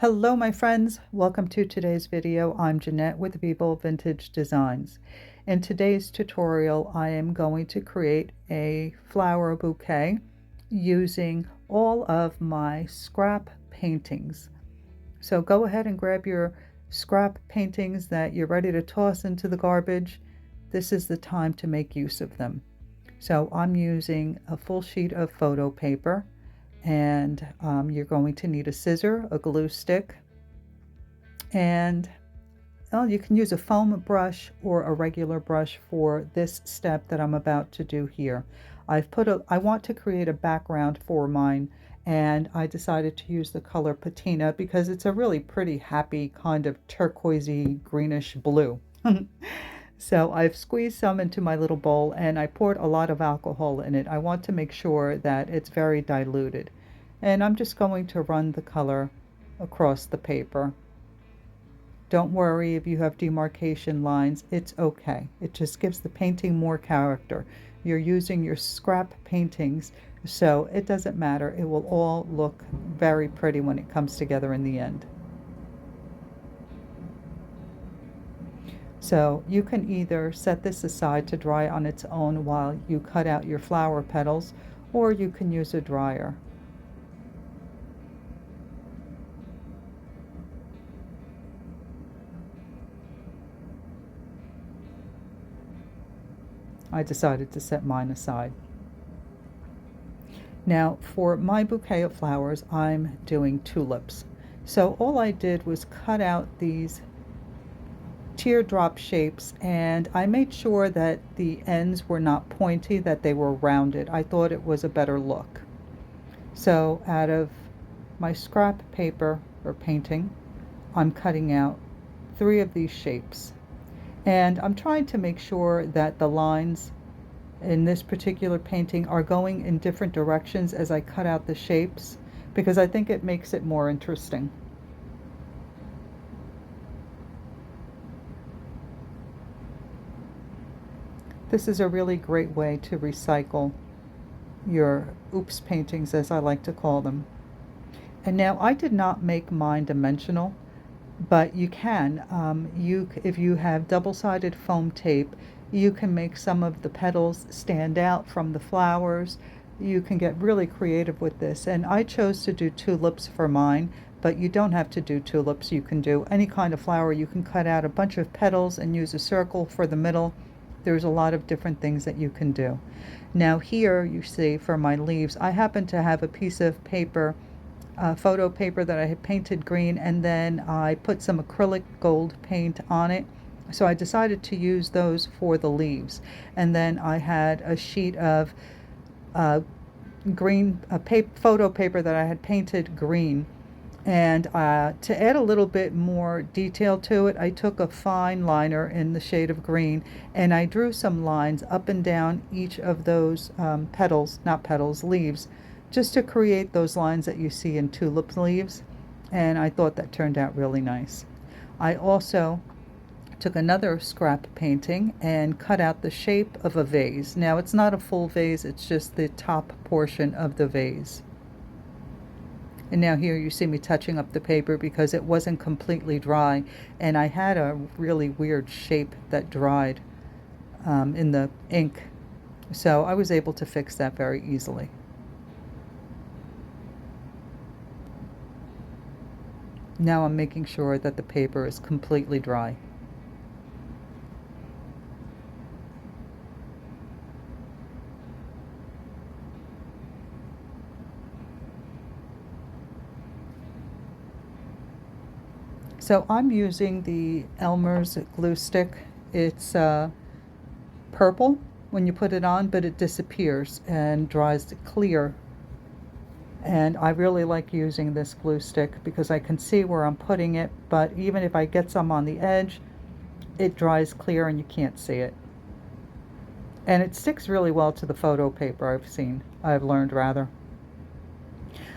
Hello my friends, welcome to today's video. I'm Jeanette with Vivo Vintage Designs. In today's tutorial I am going to create a flower bouquet using all of my scrap paintings. So go ahead and grab your scrap paintings that you're ready to toss into the garbage. This is the time to make use of them. So I'm using a full sheet of photo paper, and you're going to need a scissor, a glue stick, and you can use a foam brush or a regular brush for this step that I'm about to do here. I want to create a background for mine, and I decided to use the color patina because it's a really pretty happy kind of turquoisey greenish blue. So I've squeezed some into my little bowl and I poured a lot of alcohol in it. I want to make sure that it's very diluted. And I'm just going to run the color across the paper. Don't worry if you have demarcation lines, it's okay. It just gives the painting more character. You're using your scrap paintings, so it doesn't matter. It will all look very pretty when it comes together in the end. So you can either set this aside to dry on its own while you cut out your flower petals, or you can use a dryer. I decided to set mine aside. Now for my bouquet of flowers, I'm doing tulips. So all I did was cut out these teardrop shapes, and I made sure that the ends were not pointy, that they were rounded. I thought it was a better look. So out of my scrap paper or painting, I'm cutting out 3 of these shapes. And I'm trying to make sure that the lines in this particular painting are going in different directions as I cut out the shapes, because I think it makes it more interesting. This is a really great way to recycle your oops paintings, as I like to call them. And now I did not make mine dimensional, but you can. If you have double-sided foam tape, you can make some of the petals stand out from the flowers. You can get really creative with this, and I chose to do tulips for mine, but you don't have to do tulips. You can do any kind of flower. You can cut out a bunch of petals and use a circle for the middle. There's a lot of different things that you can do. Now here you see for my leaves, I happen to have a piece of paper, photo paper that I had painted green, and then I put some acrylic gold paint on it. So I decided to use those for the leaves. And then I had a sheet of green photo paper that I had painted green. And to add a little bit more detail to it, I took a fine liner in the shade of green, and I drew some lines up and down each of those leaves, just to create those lines that you see in tulip leaves. And I thought that turned out really nice. I also took another scrap painting and cut out the shape of a vase. Now it's not a full vase, it's just the top portion of the vase. And now here you see me touching up the paper because it wasn't completely dry, and I had a really weird shape that dried in the ink. So I was able to fix that very easily. Now I'm making sure that the paper is completely dry. So I'm using the Elmer's glue stick. It's purple when you put it on, but it disappears and dries clear. And I really like using this glue stick because I can see where I'm putting it, but even if I get some on the edge, it dries clear and you can't see it. And it sticks really well to the photo paper I've learned rather.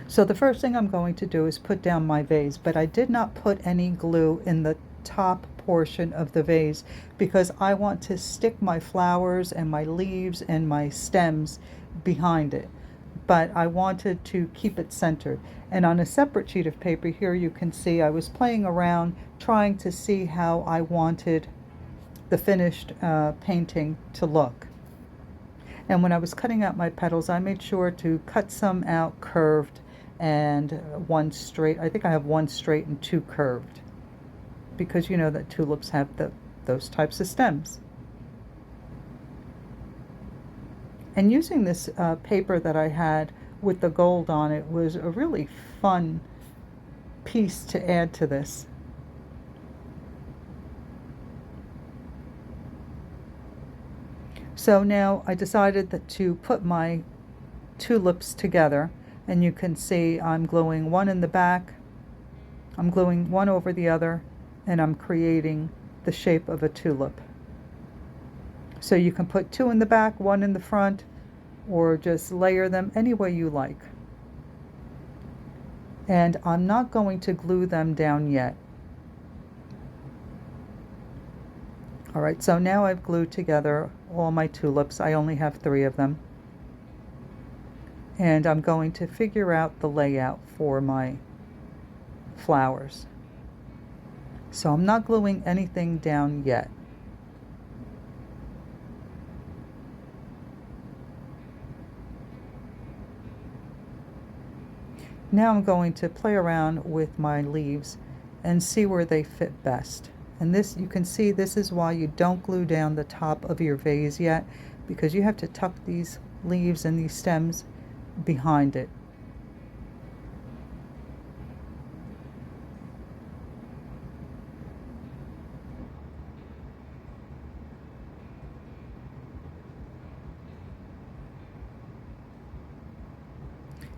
So the first thing I'm going to do is put down my vase, but I did not put any glue in the top portion of the vase because I want to stick my flowers and my leaves and my stems behind it. but I wanted to keep it centered. And on a separate sheet of paper here, you can see I was playing around trying to see how I wanted the finished painting to look. And when I was cutting out my petals, I made sure to cut some out curved and one straight. I think I have one straight and two curved, because you know that tulips have those types of stems. And using this paper that I had with the gold on it was a really fun piece to add to this. So now I decided that to put my tulips together, and you can see I'm gluing one in the back, I'm gluing one over the other, and I'm creating the shape of a tulip. So you can put two in the back, one in the front, or just layer them any way you like. And I'm not going to glue them down yet. All right, so now I've glued together all my tulips. I only have 3 of them. And I'm going to figure out the layout for my flowers. So I'm not gluing anything down yet. Now I'm going to play around with my leaves and see where they fit best. And this, you can see, this is why you don't glue down the top of your vase yet, because you have to tuck these leaves and these stems behind it.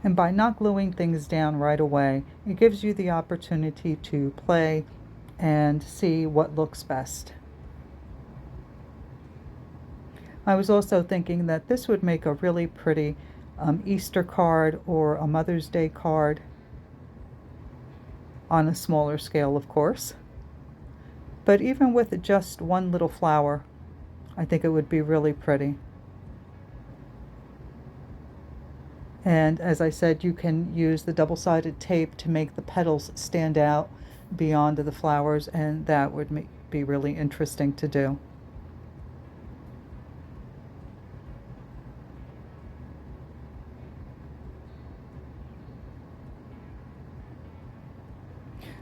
And by not gluing things down right away, it gives you the opportunity to play and see what looks best. I was also thinking that this would make a really pretty Easter card or a Mother's Day card, on a smaller scale, of course. But even with just one little flower, I think it would be really pretty. And as I said, you can use the double-sided tape to make the petals stand out beyond the flowers, and that would be really interesting to do.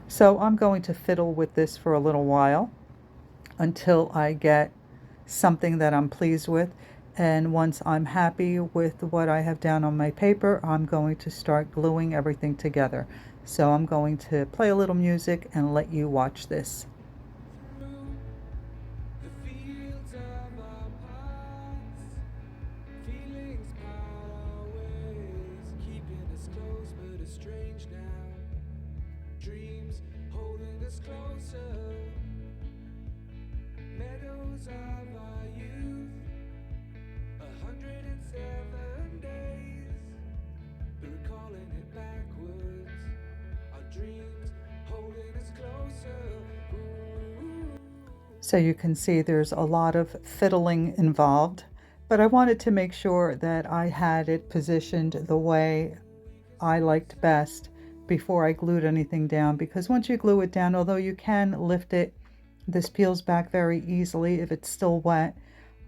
So I'm going to fiddle with this for a little while until I get something that I'm pleased with. And once I'm happy with what I have down on my paper, I'm going to start gluing everything together. So I'm going to play a little music and let you watch this. Dreams holding us closer, meadows of our youth, 107 days, recalling it backwards, our dreams holding us closer. Ooh. So you can see there's a lot of fiddling involved, but I wanted to make sure that I had it positioned the way I liked best before I glued anything down, because once you glue it down, although you can lift it, this peels back very easily if it's still wet,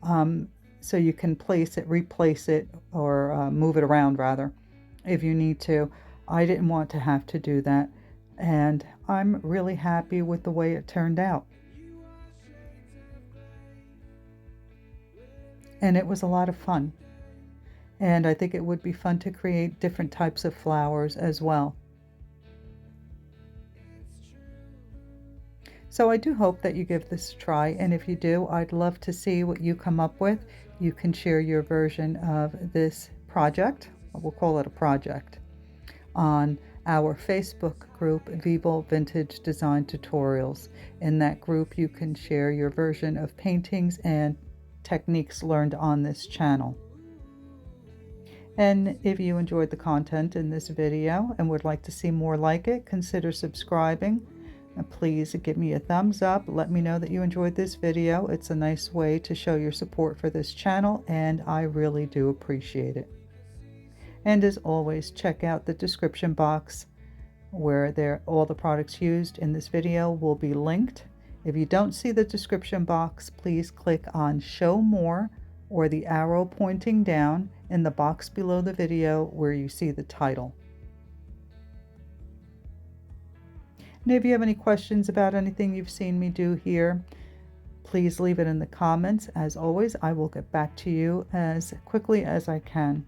so you can replace it, or move it around rather if you need to. I didn't want to have to do that, and I'm really happy with the way it turned out. And it was a lot of fun, and I think it would be fun to create different types of flowers as well. So I do hope that you give this a try, and if you do, I'd love to see what you come up with. You can share your version of this project, we'll call it a project, on our Facebook group, Vivo Vintage Design Tutorials. In that group, you can share your version of paintings and techniques learned on this channel. And if you enjoyed the content in this video and would like to see more like it, consider subscribing. Please give me a thumbs up. Let me know that you enjoyed this video. It's a nice way to show your support for this channel, and I really do appreciate it. And as always, check out the description box where all the products used in this video will be linked. If you don't see the description box, please click on Show More or the arrow pointing down in the box below the video where you see the title. And if you have any questions about anything you've seen me do here, please leave it in the comments. As always, I will get back to you as quickly as I can.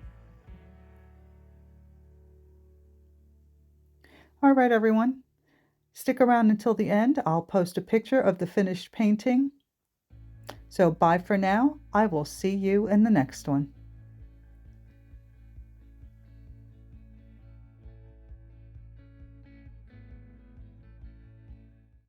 All right, everyone. Stick around until the end. I'll post a picture of the finished painting. So bye for now. I will see you in the next one.